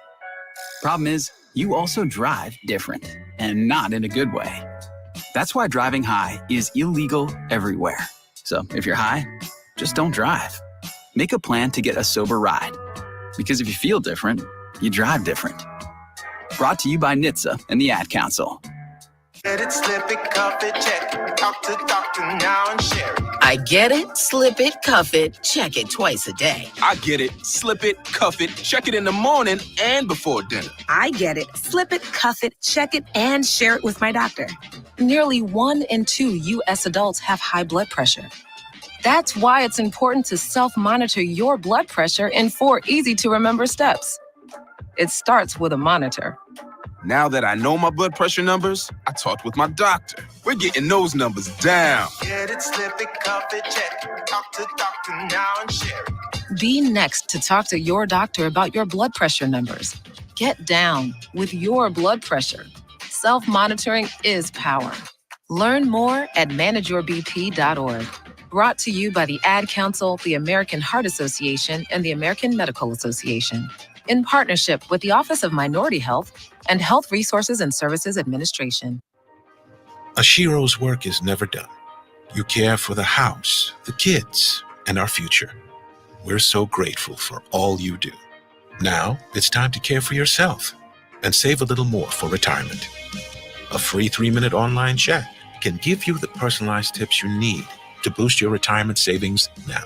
Problem is, you also drive different, and not in a good way. That's why driving high is illegal everywhere. So if you're high, just don't drive. Make a plan to get a sober ride. Because if you feel different, you drive different. Brought to you by NHTSA and the Ad Council. Get it, slip it, cuff it, check it. Talk to doctor now and share it. I get it, slip it, cuff it, check it twice a day. I get it, slip it, cuff it, check it in the morning and before dinner. I get it, slip it, cuff it, check it, and share it with my doctor. Nearly 1 in 2 U.S. adults have high blood pressure. That's why it's important to self-monitor your blood pressure in 4 easy-to-remember steps. It starts with a monitor. Now that I know my blood pressure numbers, I talked with my doctor. We're getting those numbers down. Get it, slip it, cuff it, check it. Talk to doctor now and share it. Be next to talk to your doctor about your blood pressure numbers. Get down with your blood pressure. Self-monitoring is power. Learn more at manageyourbp.org. Brought to you by the Ad Council, the American Heart Association, and the American Medical Association, in partnership with the Office of Minority Health and Health Resources and Services Administration. A Shiro's work is never done. You care for the house, the kids, and our future. We're so grateful for all you do. Now it's time to care for yourself and save a little more for retirement. A free 3-minute online chat can give you the personalized tips you need to boost your retirement savings now.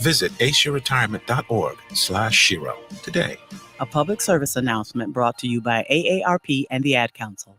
Visit aceyourretirement.org/Shiro today. A public service announcement brought to you by AARP and the Ad Council.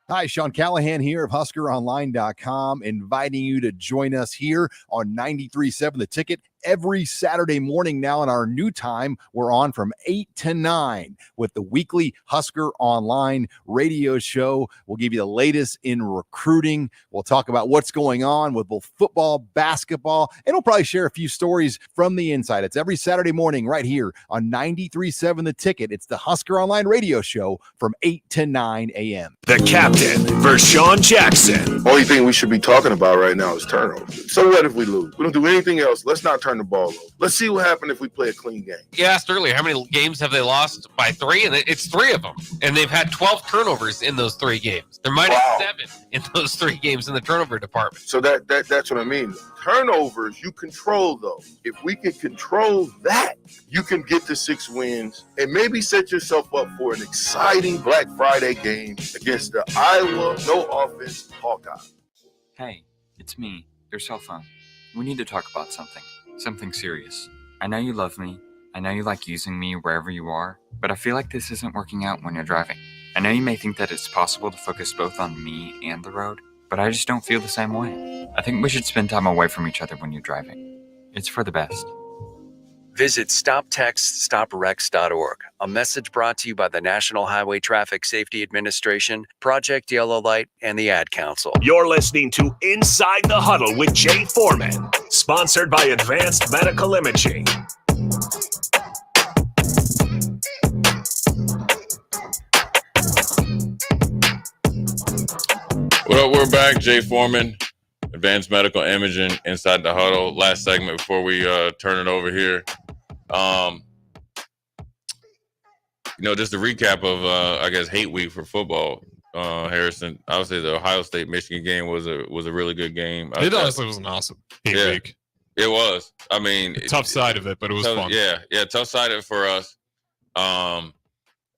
Hi, Sean Callahan here of HuskerOnline.com, inviting you to join us here on 93.7 The Ticket every Saturday morning. Now in our new time, we're on from 8 to 9 with the weekly Husker Online radio show. We'll give you the latest in recruiting. We'll talk about what's going on with both football, basketball, and we'll probably share a few stories from the inside. It's every Saturday morning right here on 93.7 The Ticket. It's the Husker Online radio show from 8 to 9 a.m. The captain, Vershawn Jackson. Only thing we should be talking about right now is turnovers. So what if we lose? We don't do anything else. Let's not turn the ball over. Let's see what happens if we play a clean game. You asked earlier, how many games have they lost by 3? And it's 3 of them. And they've had 12 turnovers in those 3 games. They're minus 7 in those 3 games in the turnover department. So that's what I mean. Turnovers, you control though. If we can control that, you can get to 6 wins and maybe set yourself up for an exciting Black Friday game against the Iowa no offense Hawkeyes. Hey, it's me, your cell phone. We need to talk about something serious. I know you love me. I know you like using me wherever you are, but I feel like this isn't working out when you're driving. I know you may think that it's possible to focus both on me and the road, but I just don't feel the same way. I think we should spend time away from each other when you're driving. It's for the best. Visit StopTextStopWrecks.org. A message brought to you by the National Highway Traffic Safety Administration, Project Yellow Light, and the Ad Council. You're listening to Inside the Huddle with Jay Foreman, sponsored by Advanced Medical Imaging. Well, we're back. Jay Foreman, Advanced Medical Imaging, Inside the Huddle. Last segment before we turn it over here. Just a recap of I guess hate week for football. Harrison, I would say the Ohio State Michigan game was a really good game. It honestly was an awesome hate week. It was. I mean, tough side of it, but it was fun. Yeah, tough side of it for us. I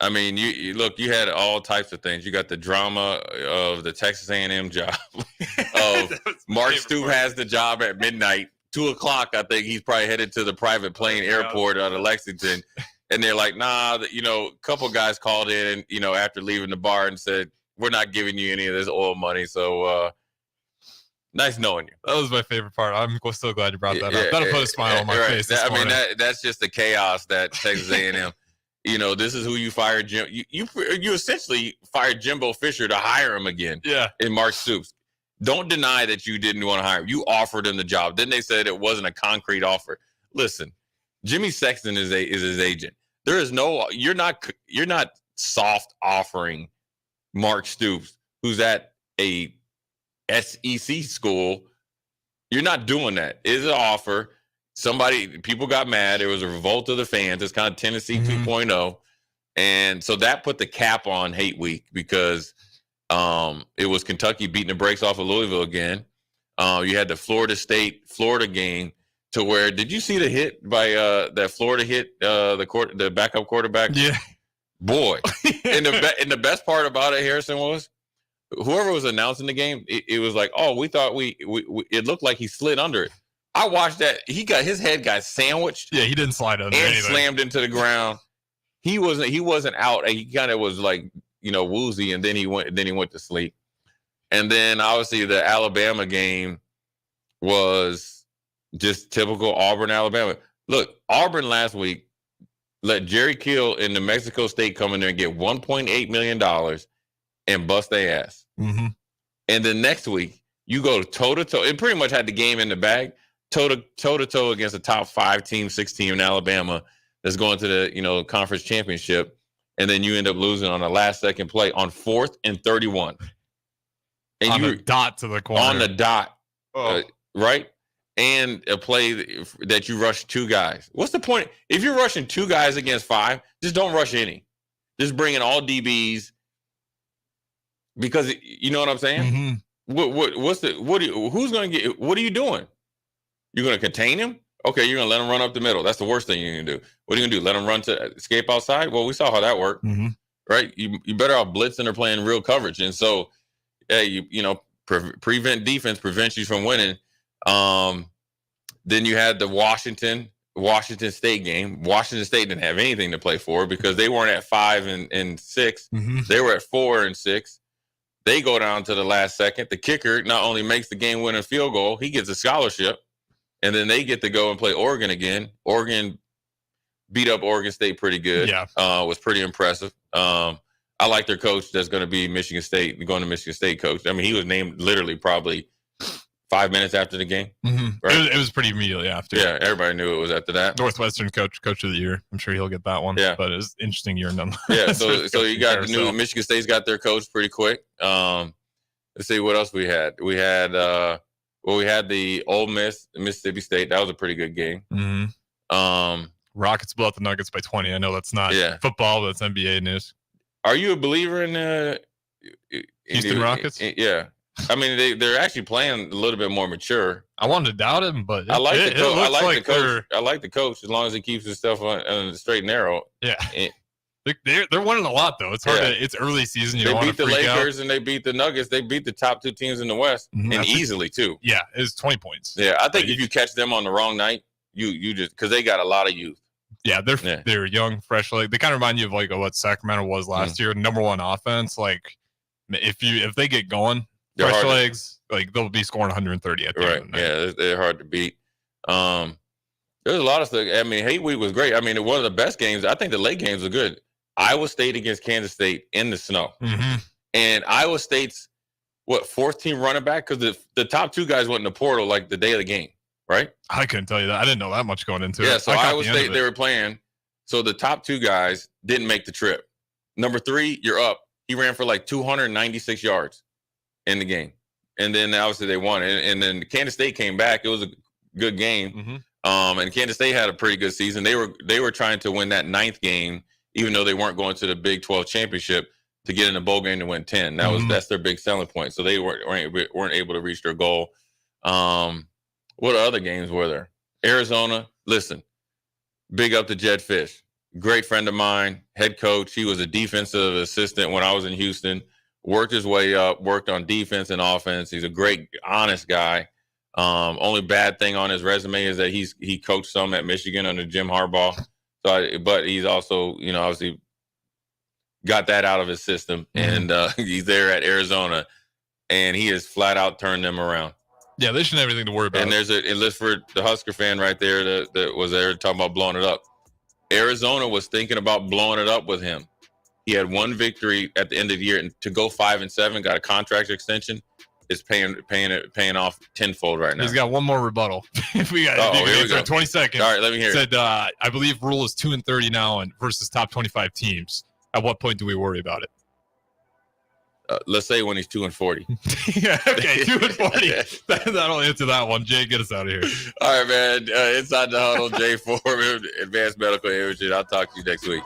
mean, you look, you had all types of things. You got the drama of the Texas A&M job. Of Mark Stoops has the job at midnight, 2:00. I think he's probably headed to the private plane airport out of Lexington. And they're like, nah, a couple guys called in, after leaving the bar and said, we're not giving you any of this oil money. So nice knowing you. That was my favorite part. I'm so glad you brought that up. That'll put a smile on my face this morning. That's just the chaos that Texas A&M. This is who you fired, Jim. You essentially fired Jimbo Fisher to hire him again. Yeah. In Mark Stoops. Don't deny that you didn't want to hire him. You offered him the job. Then they said it wasn't a concrete offer. Listen, Jimmy Sexton is his agent. There is no you're not soft offering Mark Stoops, who's at a SEC school. You're not doing that. It's an offer. People got mad. It was a revolt of the fans. It's kind of Tennessee 2.0. And so that put the cap on hate week because it was Kentucky beating the brakes off of Louisville again. You had the Florida game to where, did you see the hit by that Florida hit the backup quarterback? Yeah. Boy. And the best part about it, Harrison, was whoever was announcing the game, it was like, oh, we thought we it looked like he slid under it. I watched that. His head got sandwiched. Yeah, he didn't slide under and anything. Slammed into the ground. He wasn't out. He kind of was like, woozy, and then he went to sleep. And then obviously the Alabama game was just typical Auburn, Alabama. Look, Auburn last week let Jerry Kill in New Mexico State come in there and get $1.8 million and bust their ass. Mm-hmm. And then next week, you go toe-to-toe. It pretty much had the game in the bag, toe-to-toe against a top 5 team, 6 team in Alabama that's going to the conference championship. And then you end up losing on the last second play on 4th and 31. And on the dot to the corner. On the dot, right? And a play that you rush 2 guys. What's the point? If you're rushing 2 guys against 5, just don't rush any. Just bring in all DBs. Because you know what I'm saying? Mm-hmm. Who's going to get, what are you doing? You're going to contain him? Okay, you're going to let him run up the middle. That's the worst thing you're going to do. What are you going to do? Let him run to escape outside? Well, we saw how that worked, right? You better off blitzing or playing real coverage. And so, prevent defense prevents you from winning. Then you had the Washington State game. Washington State didn't have anything to play for because they weren't at 5 and 6. Mm-hmm. They were at 4 and 6. They go down to the last second. The kicker not only makes the game-winning field goal, he gets a scholarship. And then they get to go and play Oregon again. Oregon beat up Oregon State pretty good. Yeah. Was pretty impressive. I like their coach that's going to be Michigan State, going to Michigan State coach. I mean, he was named literally probably 5 minutes after the game. Mm-hmm. Right? It was pretty immediately after. Yeah, everybody knew it was after that. Northwestern coach of the year. I'm sure he'll get that one. Yeah. But it was an interesting year nonetheless. Yeah, so you got the new Michigan State's got their coach pretty quick. Let's see what else we had. We had the Ole Miss, Mississippi State. That was a pretty good game. Mm-hmm. Rockets blew out the Nuggets by 20. I know that's not football, but it's NBA news. Are you a believer in Houston Rockets? Yeah. I mean, they're actually playing a little bit more mature. I wanted to doubt him, but I like the coach. I like the coach as long as he keeps his stuff on the straight and narrow. Yeah. They're winning a lot though. It's hard. It's early season. They beat the Lakers and they beat the Nuggets. They beat the top 2 teams in the West and easily too. Yeah, it's 20 points. Yeah, I think if you catch them on the wrong night, you just because they got a lot of youth. Yeah, they're young, fresh. Like they kind of remind you of like what Sacramento was last year. Number 1 offense. Like if they get going, fresh legs, like they'll be scoring 130 at the end of the night. Yeah, they're hard to beat. There's a lot of stuff. I mean, hate week was great. I mean, one of the best games. I think the late games were good. Iowa State against Kansas State in the snow. Mm-hmm. And Iowa State's, 4th team running back? Because the top 2 guys went in the portal like the day of the game, right? I couldn't tell you that. I didn't know that much going into it. Yeah, so Iowa State, they were playing. So the top 2 guys didn't make the trip. Number 3, you're up. He ran for like 296 yards in the game. And then obviously they won. And then Kansas State came back. It was a good game. Mm-hmm. And Kansas State had a pretty good season. They were trying to win that 9th game, even though they weren't going to the Big 12 championship, to get in a bowl game to win 10. That's their big selling point. So they weren't able to reach their goal. What other games were there? Arizona, listen, big up to Jed Fish. Great friend of mine, head coach. He was a defensive assistant when I was in Houston, worked his way up, worked on defense and offense. He's a great, honest guy. Only bad thing on his resume is that he coached some at Michigan under Jim Harbaugh. But he's also, obviously got that out of his system, and he's there at Arizona, and he has flat out turned them around. Yeah, they shouldn't have anything to worry about. And there's a list for the Husker fan right there that was there talking about blowing it up. Arizona was thinking about blowing it up with him. He had 1 victory at the end of the year, and to go 5-7, got a contract extension. is paying off tenfold right now. He's got one more rebuttal. We got here we go. 20 seconds. All right, let me hear it. Said, I believe Rule is 2-30 now and versus top 25 teams. At what point do we worry about it? Let's say when he's 2-40. Yeah, okay, 2-40. That'll answer that one. Jay, get us out of here. All right, man. Inside the Huddle, Jay Foreman, Advanced Medical Imaging. I'll talk to you next week.